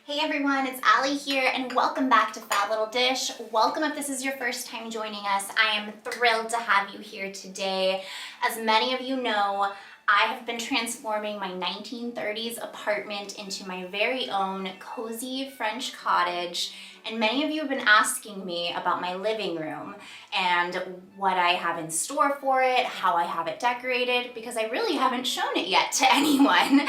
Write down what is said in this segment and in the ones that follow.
Hey everyone, it's Allie here and welcome back to Fab Little Dish. Welcome if this is your first time joining us. I am thrilled to have you here today. As many of you know, I have been transforming my 1930s apartment into my very own cozy French cottage, and many of you have been asking me about my living room and what I have in store for it, how I have it decorated, because I really haven't shown it yet to anyone.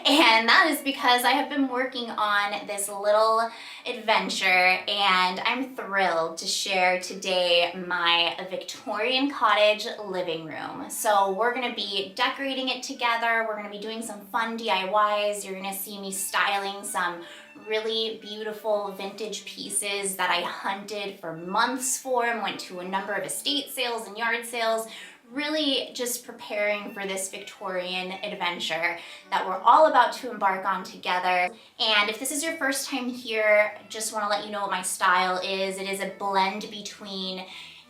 And that is because I have been working on this little adventure, and I'm thrilled to share today my Victorian cottage living room. So we're gonna be decorating it together. We're gonna be doing some fun DIYs. You're gonna see me styling some really beautiful vintage pieces that I hunted for months for and went to a number of estate sales and yard sales, really just preparing for this Victorian adventure that we're all about to embark on together. And if this is your first time here, just want to let you know what my style is. It is a blend between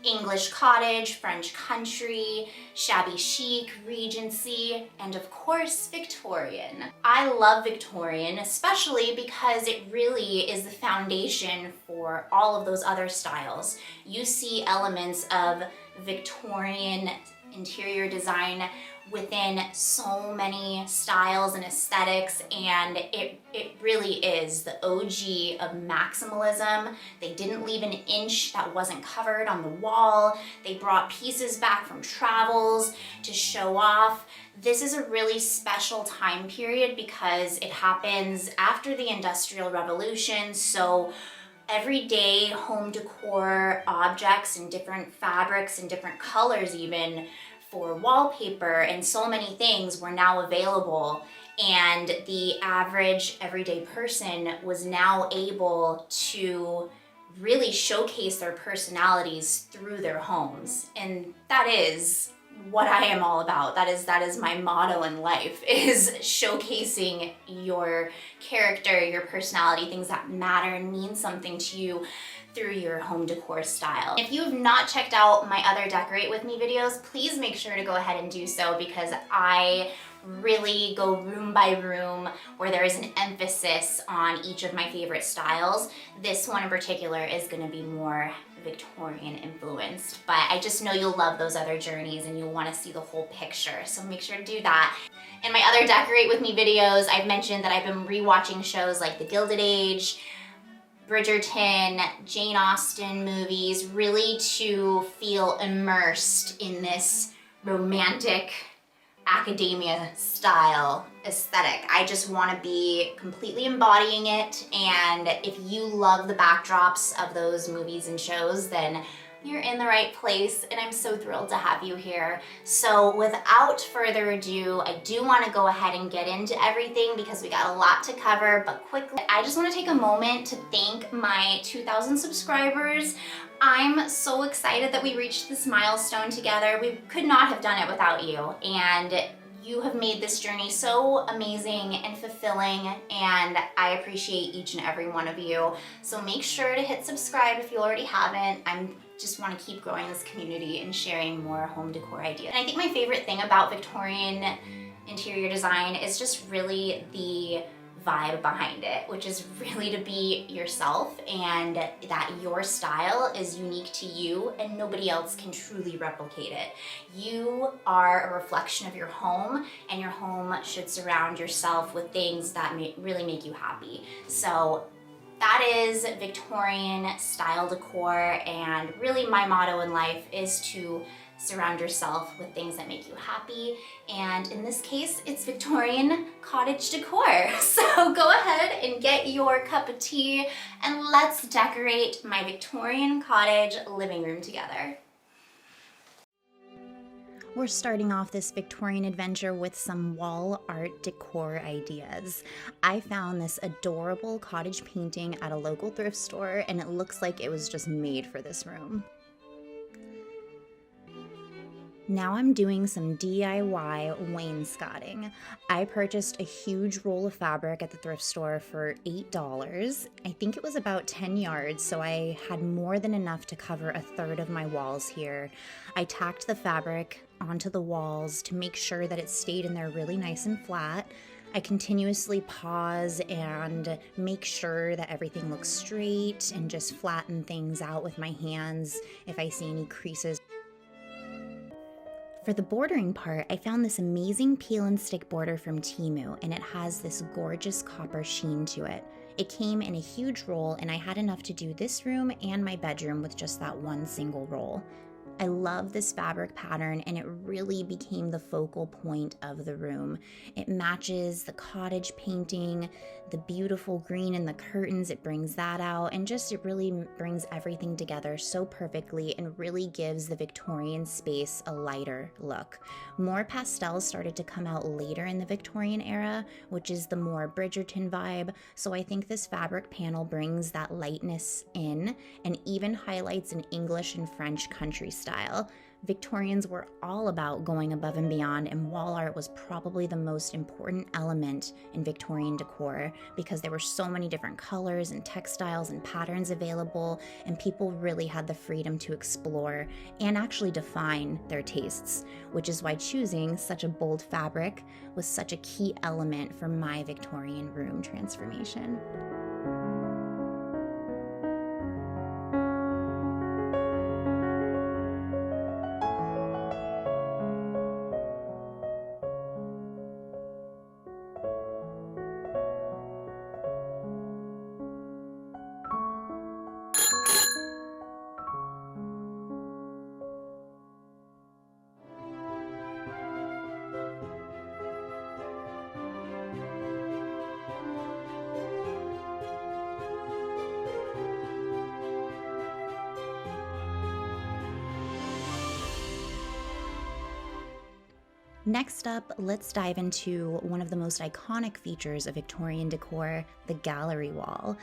English cottage, French country, shabby chic, Regency, and of course Victorian. I love Victorian, especially because it really is the foundation for all of those other styles. You see elements of Victorian interior design within so many styles and aesthetics, and it really is the OG of maximalism. They didn't leave an inch that wasn't covered on the wall. They brought pieces back from travels to show off. This is a really special time period because it happens after the Industrial Revolution, so everyday home decor objects and different fabrics and different colors, even for wallpaper and so many things, were now available, and the average everyday person was now able to really showcase their personalities through their homes. And that is what I am all about. That is my motto in life, is showcasing your character, your personality, things that matter and mean something to you through your home decor style. If you have not checked out my other Decorate With Me videos, please make sure to go ahead and do so, because I really go room by room where there is an emphasis on each of my favorite styles. This one in particular is gonna be more Victorian influenced, but I just know you'll love those other journeys and you'll wanna see the whole picture, so make sure to do that. In my other Decorate With Me videos, I've mentioned that I've been rewatching shows like The Gilded Age, Bridgerton, Jane Austen movies, really to feel immersed in this romantic academia style aesthetic. I just want to be completely embodying it, and if you love the backdrops of those movies and shows, then you're in the right place, and I'm so thrilled to have you here. So without further ado, I do want to go ahead and get into everything because we got a lot to cover, but quickly, I just want to take a moment to thank my 2,000 subscribers. I'm so excited that we reached this milestone together. We could not have done it without you, and you have made this journey so amazing and fulfilling, and I appreciate each and every one of you. So make sure to hit subscribe if you already haven't. I'm just want to keep growing this community and sharing more home decor ideas. And I think my favorite thing about Victorian interior design is just really the vibe behind it, which is really to be yourself, and that your style is unique to you and nobody else can truly replicate it. You are a reflection of your home, and your home should surround yourself with things that really make you happy. So that is Victorian style decor, and really my motto in life is to surround yourself with things that make you happy. And in this case, it's Victorian cottage decor. So go ahead and get your cup of tea and let's decorate my Victorian cottage living room together. We're starting off this Victorian adventure with some wall art decor ideas. I found this adorable cottage painting at a local thrift store and it looks like it was just made for this room. Now I'm doing some DIY wainscoting. I purchased a huge roll of fabric at the thrift store for $8. I think it was about 10 yards, so I had more than enough to cover a third of my walls here. I tacked the fabric onto the walls to make sure that it stayed in there really nice and flat. I continuously pause and make sure that everything looks straight and just flatten things out with my hands if I see any creases. For the bordering part, I found this amazing peel and stick border from Temu, and it has this gorgeous copper sheen to it. It came in a huge roll, and I had enough to do this room and my bedroom with just that one single roll. I love this fabric pattern and it really became the focal point of the room. It matches the cottage painting, the beautiful green in the curtains, it brings that out, and just it really brings everything together so perfectly and really gives the Victorian space a lighter look. More pastels started to come out later in the Victorian era, which is the more Bridgerton vibe, so I think this fabric panel brings that lightness in and even highlights an English and French country style. Victorians were all about going above and beyond, and wall art was probably the most important element in Victorian decor because there were so many different colors and textiles and patterns available, and people really had the freedom to explore and actually define their tastes, which is why choosing such a bold fabric was such a key element for my Victorian room transformation. Next up, let's dive into one of the most iconic features of Victorian decor, the gallery wall.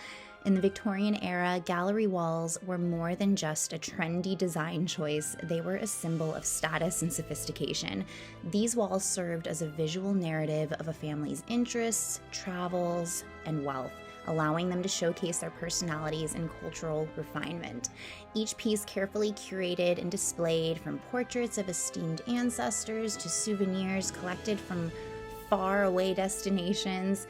In the Victorian era, gallery walls were more than just a trendy design choice, they were a symbol of status and sophistication. These walls served as a visual narrative of a family's interests, travels, and wealth, allowing them to showcase their personalities and cultural refinement. Each piece carefully curated and displayed, from portraits of esteemed ancestors to souvenirs collected from faraway destinations.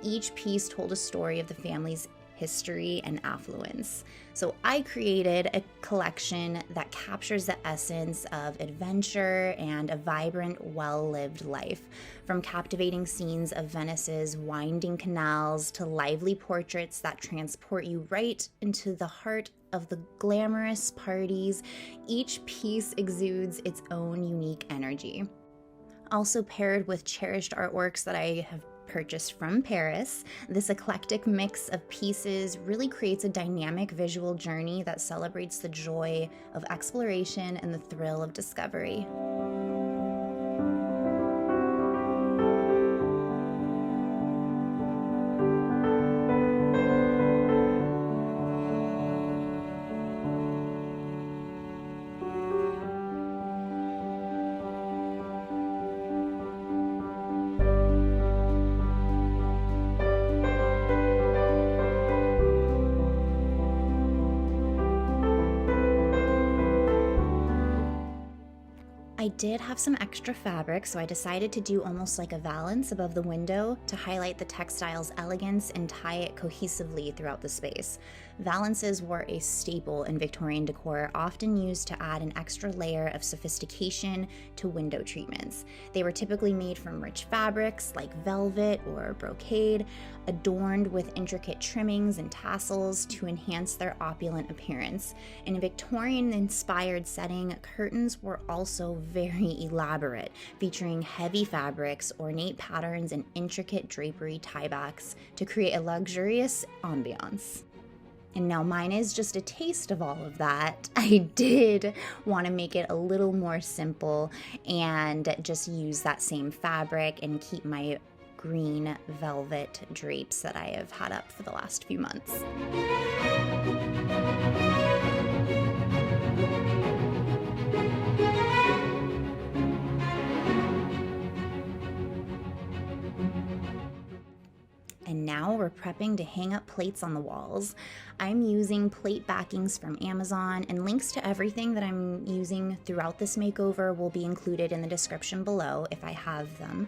Each piece told a story of the family's history and affluence. So I created a collection that captures the essence of adventure and a vibrant, well-lived life. From captivating scenes of Venice's winding canals to lively portraits that transport you right into the heart of the glamorous parties, each piece exudes its own unique energy. Also paired with cherished artworks that I have purchased from Paris, this eclectic mix of pieces really creates a dynamic visual journey that celebrates the joy of exploration and the thrill of discovery. I did have some extra fabric, so I decided to do almost like a valance above the window to highlight the textile's elegance and tie it cohesively throughout the space. Valances were a staple in Victorian decor, often used to add an extra layer of sophistication to window treatments. They were typically made from rich fabrics like velvet or brocade, adorned with intricate trimmings and tassels to enhance their opulent appearance. In a Victorian-inspired setting, curtains were also very elaborate, featuring heavy fabrics, ornate patterns, and intricate drapery tiebacks to create a luxurious ambiance. And now mine is just a taste of all of that. I did want to make it a little more simple and just use that same fabric and keep my green velvet drapes that I have had up for the last few months. And now we're prepping to hang up plates on the walls. I'm using plate backings from Amazon, and links to everything that I'm using throughout this makeover will be included in the description below if I have them.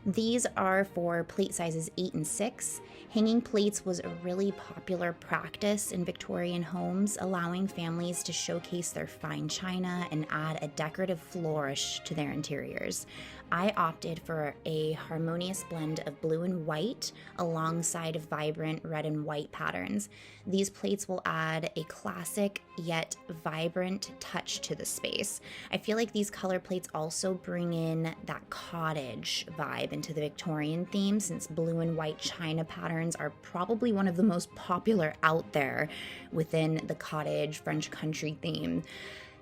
These are for plate sizes 8 and 6. Hanging plates was a really popular practice in Victorian homes, allowing families to showcase their fine china and add a decorative flourish to their interiors. I opted for a harmonious blend of blue and white alongside of vibrant red and white patterns. These plates will add a classic yet vibrant touch to the space. I feel like these color plates also bring in that cottage vibe into the Victorian theme, since blue and white china patterns are probably one of the most popular out there within the cottage French country theme.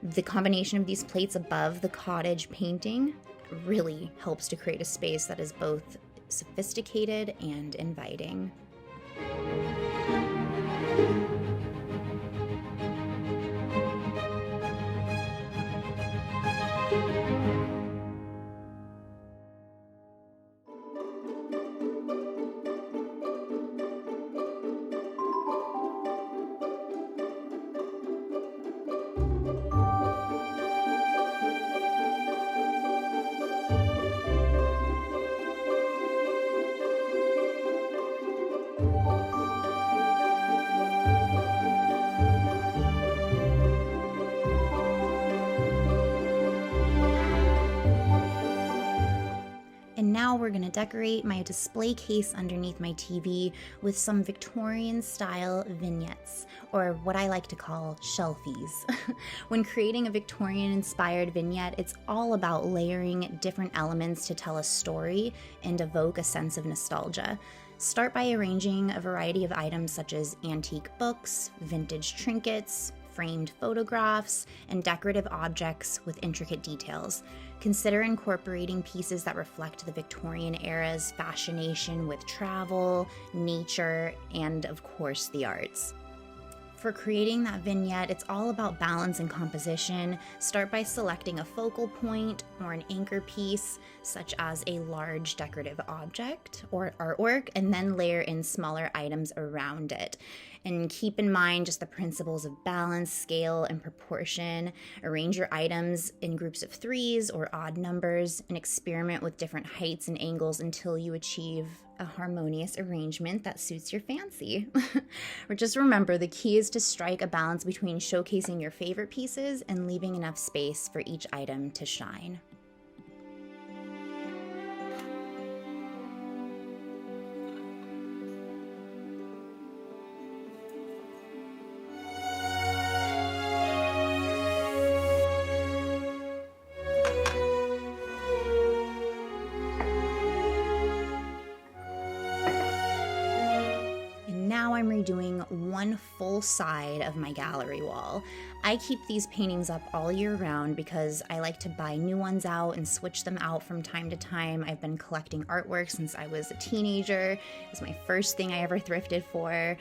The combination of these plates above the cottage painting really helps to create a space that is both sophisticated and inviting. Now we're going to decorate my display case underneath my TV with some Victorian style vignettes, or what I like to call shelfies. When creating a Victorian inspired vignette, it's all about layering different elements to tell a story and evoke a sense of nostalgia. Start by arranging a variety of items such as antique books, vintage trinkets, framed photographs, and decorative objects with intricate details. Consider incorporating pieces that reflect the Victorian era's fascination with travel, nature, and of course the arts. For creating that vignette, it's all about balance and composition. Start by selecting a focal point or an anchor piece, such as a large decorative object or artwork, and then layer in smaller items around it. And keep in mind just the principles of balance, scale, and proportion. Arrange your items in groups of 3s or odd numbers, and experiment with different heights and angles until you achieve a harmonious arrangement that suits your fancy. Or just remember, the key is to strike a balance between showcasing your favorite pieces and leaving enough space for each item to shine. Now I'm redoing one full side of my gallery wall. I keep these paintings up all year round because I like to buy new ones out and switch them out from time to time. I've been collecting artwork since I was a teenager. It was my first thing I ever thrifted for.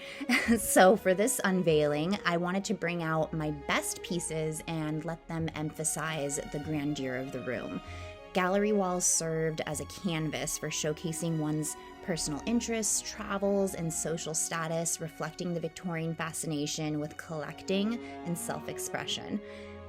So for this unveiling, I wanted to bring out my best pieces and let them emphasize the grandeur of the room. Gallery walls served as a canvas for showcasing one's personal interests, travels, and social status, reflecting the Victorian fascination with collecting and self-expression.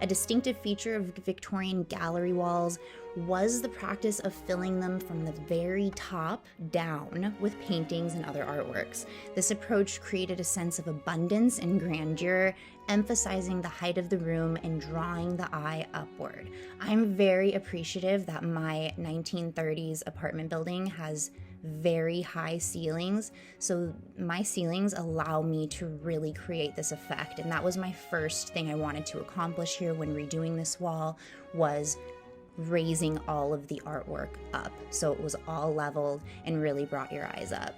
A distinctive feature of Victorian gallery walls was the practice of filling them from the very top down with paintings and other artworks. This approach created a sense of abundance and grandeur, emphasizing the height of the room and drawing the eye upward. I'm very appreciative that my 1930s apartment building has very high ceilings, so my ceilings allow me to really create this effect, and that was my first thing I wanted to accomplish here when redoing this wall, was raising all of the artwork up so it was all leveled and really brought your eyes up.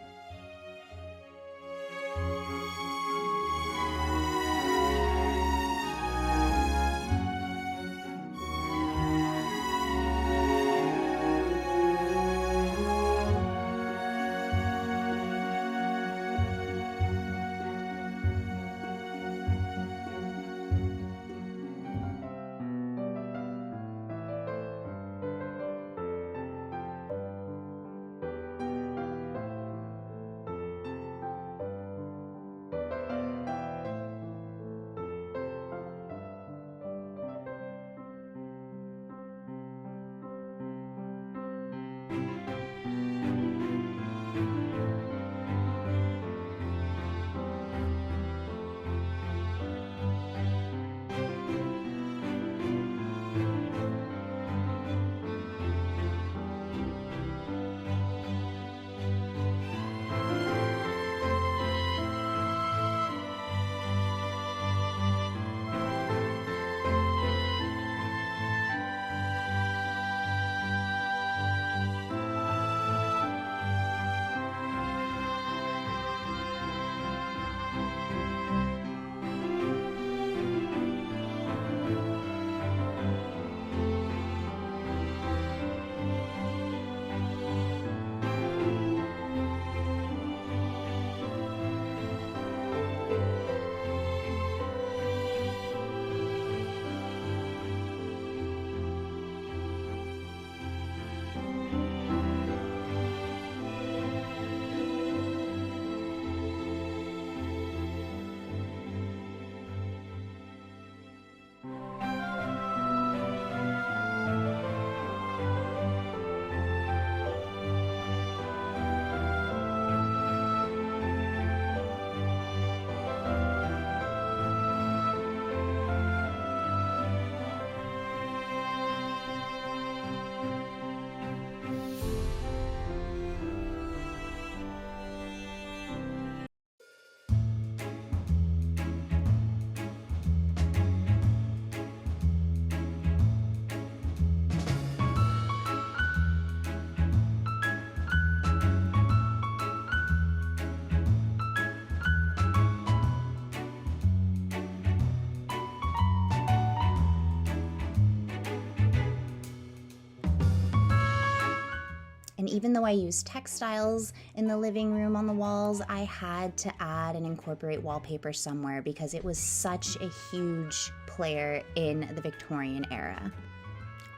And even though I used textiles in the living room on the walls, I had to add and incorporate wallpaper somewhere because it was such a huge player in the Victorian era.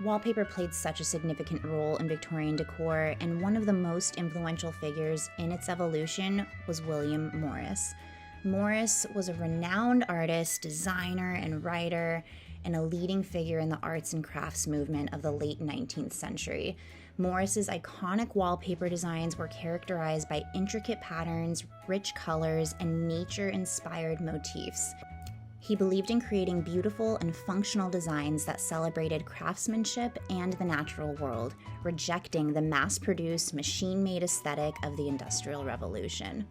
Wallpaper played such a significant role in Victorian decor, and one of the most influential figures in its evolution was William Morris. Morris was a renowned artist, designer, and writer, and a leading figure in the arts and crafts movement of the late 19th century. Morris's iconic wallpaper designs were characterized by intricate patterns, rich colors, and nature-inspired motifs. He believed in creating beautiful and functional designs that celebrated craftsmanship and the natural world, rejecting the mass-produced, machine-made aesthetic of the Industrial Revolution.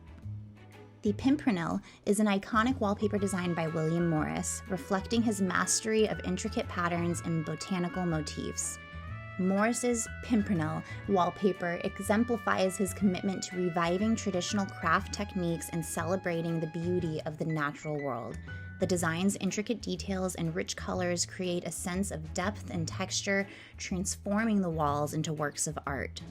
The Pimpernel is an iconic wallpaper design by William Morris, reflecting his mastery of intricate patterns and botanical motifs. Morris's Pimpernel wallpaper exemplifies his commitment to reviving traditional craft techniques and celebrating the beauty of the natural world. The design's intricate details and rich colors create a sense of depth and texture, transforming the walls into works of art.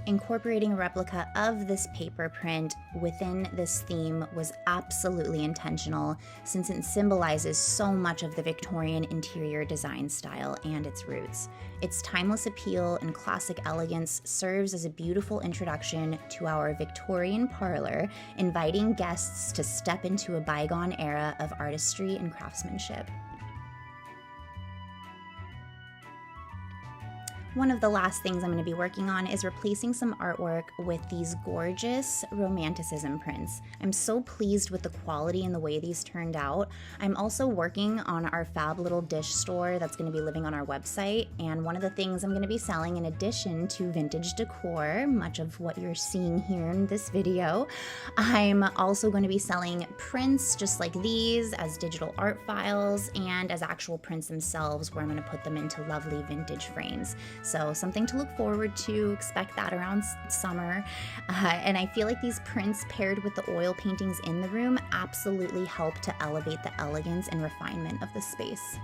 Incorporating a replica of this paper print within this theme was absolutely intentional, since it symbolizes so much of the Victorian interior design style and its roots. Its timeless appeal and classic elegance serves as a beautiful introduction to our Victorian parlor, inviting guests to step into a bygone era of artistry and craftsmanship. One of the last things I'm going to be working on is replacing some artwork with these gorgeous romanticism prints. I'm so pleased with the quality and the way these turned out. I'm also working on our fab little dish store that's going to be living on our website, and one of the things I'm going to be selling in addition to vintage decor, much of what you're seeing here in this video, I'm also going to be selling prints just like these as digital art files and as actual prints themselves, where I'm going to put them into lovely vintage frames. So something to look forward to. Expect that around summer. And I feel like these prints paired with the oil paintings in the room absolutely help to elevate the elegance and refinement of the space.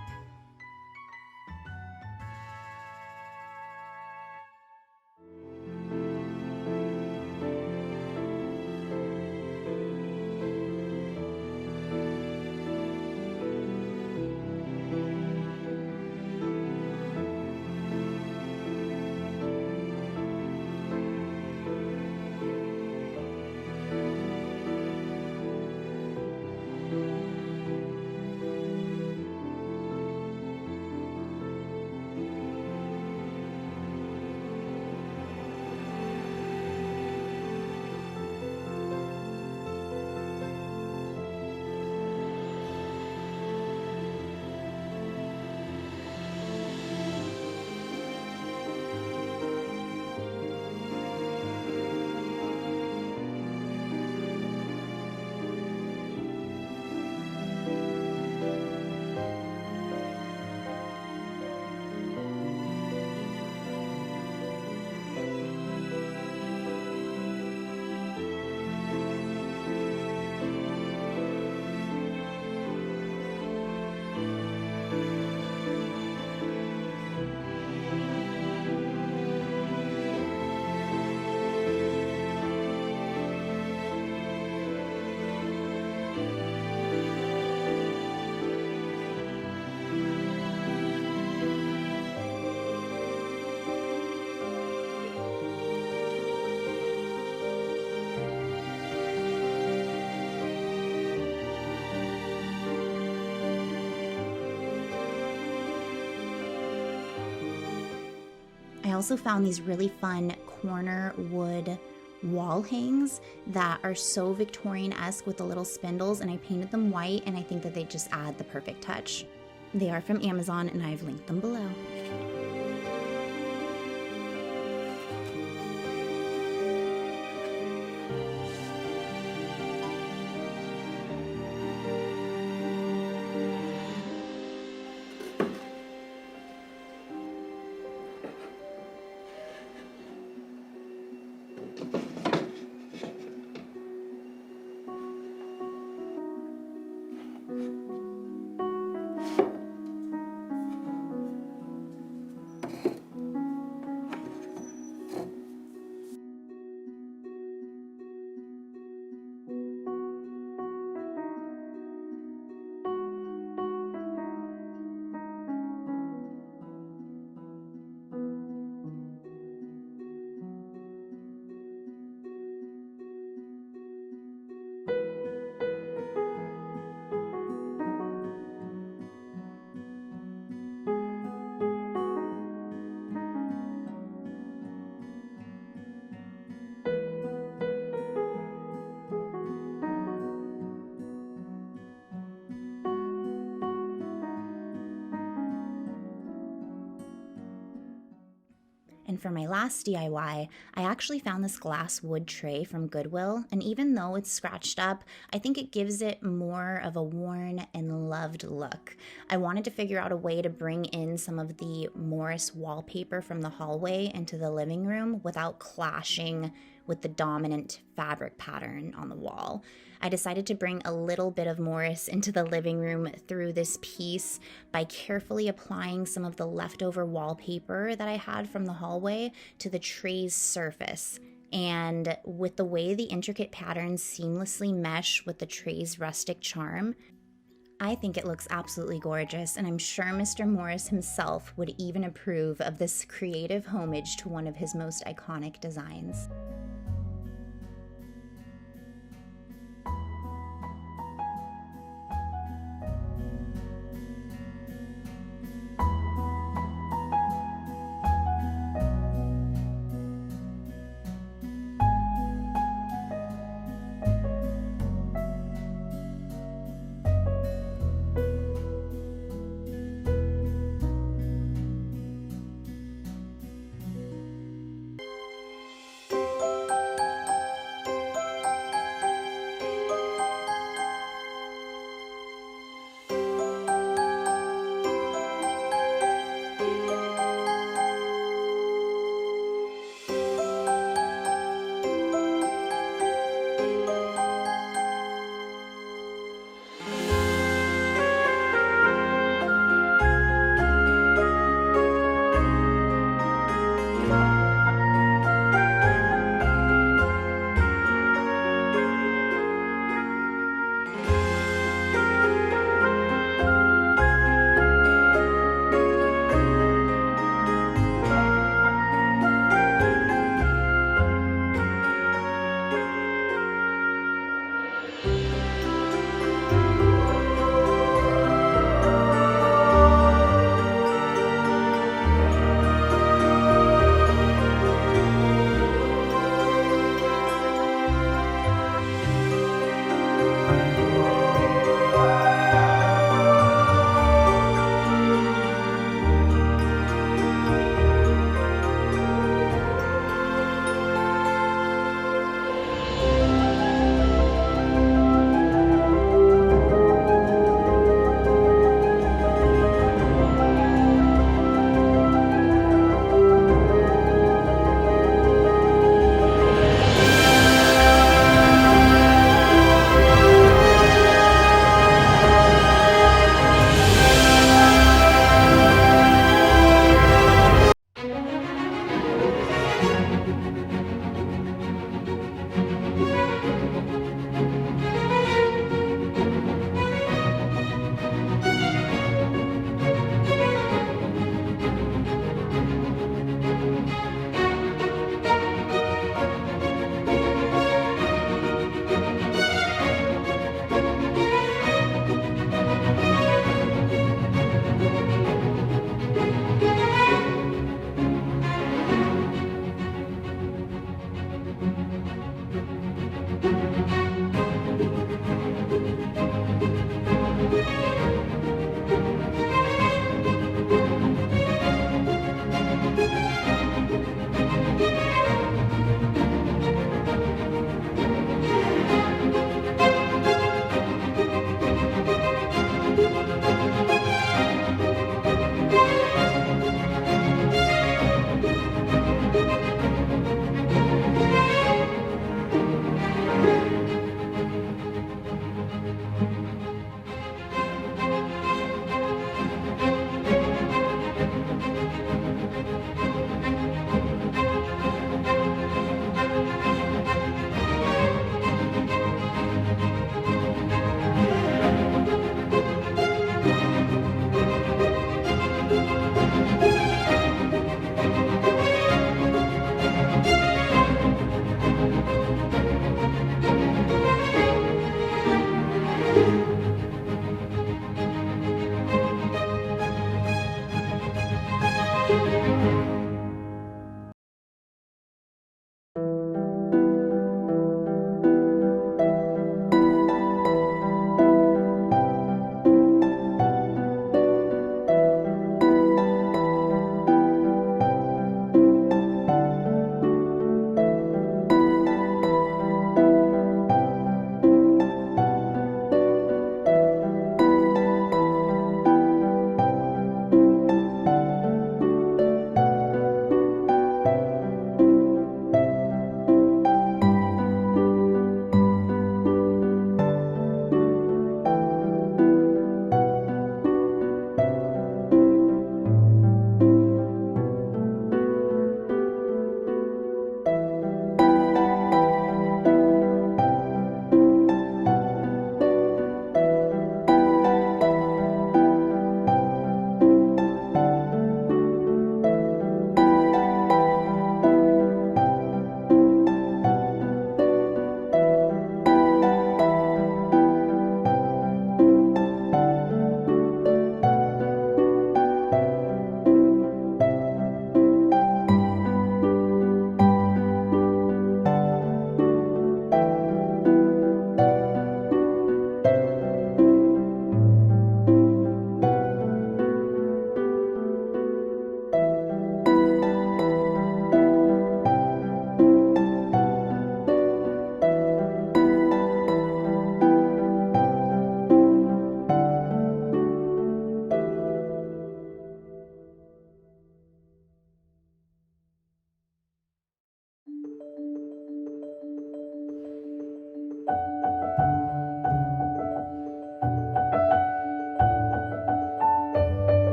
I also found these really fun corner wood wall hangs that are so Victorian-esque with the little spindles, and I painted them white, and I think that they just add the perfect touch. They are from Amazon, and I've linked them below. And for my last DIY, I actually found this glass wood tray from Goodwill, and even though it's scratched up, I think it gives it more of a worn and loved look. I wanted to figure out a way to bring in some of the Morris wallpaper from the hallway into the living room without clashing with the dominant fabric pattern on the wall. I decided to bring a little bit of Morris into the living room through this piece by carefully applying some of the leftover wallpaper that I had from the hallway to the tray's surface. And with the way the intricate patterns seamlessly mesh with the tray's rustic charm, I think it looks absolutely gorgeous, and I'm sure Mr. Morris himself would even approve of this creative homage to one of his most iconic designs.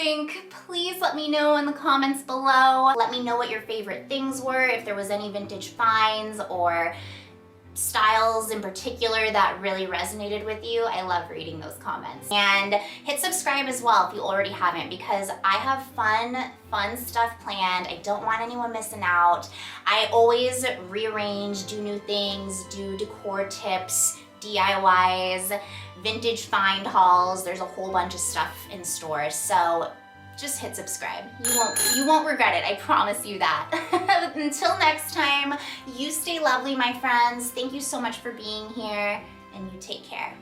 think. Please let me know in the comments below. Let me know what your favorite things were, if there was any vintage finds or styles in particular that really resonated with you. I love reading those comments. And hit subscribe as well if you already haven't, because I have fun stuff planned. I don't want anyone missing out. I always rearrange, do new things, do decor tips, DIYs, vintage find hauls. There's a whole bunch of stuff in store. So just hit subscribe. You won't regret it, I promise you that. Until next time, you stay lovely, my friends. Thank you so much for being here, and you take care.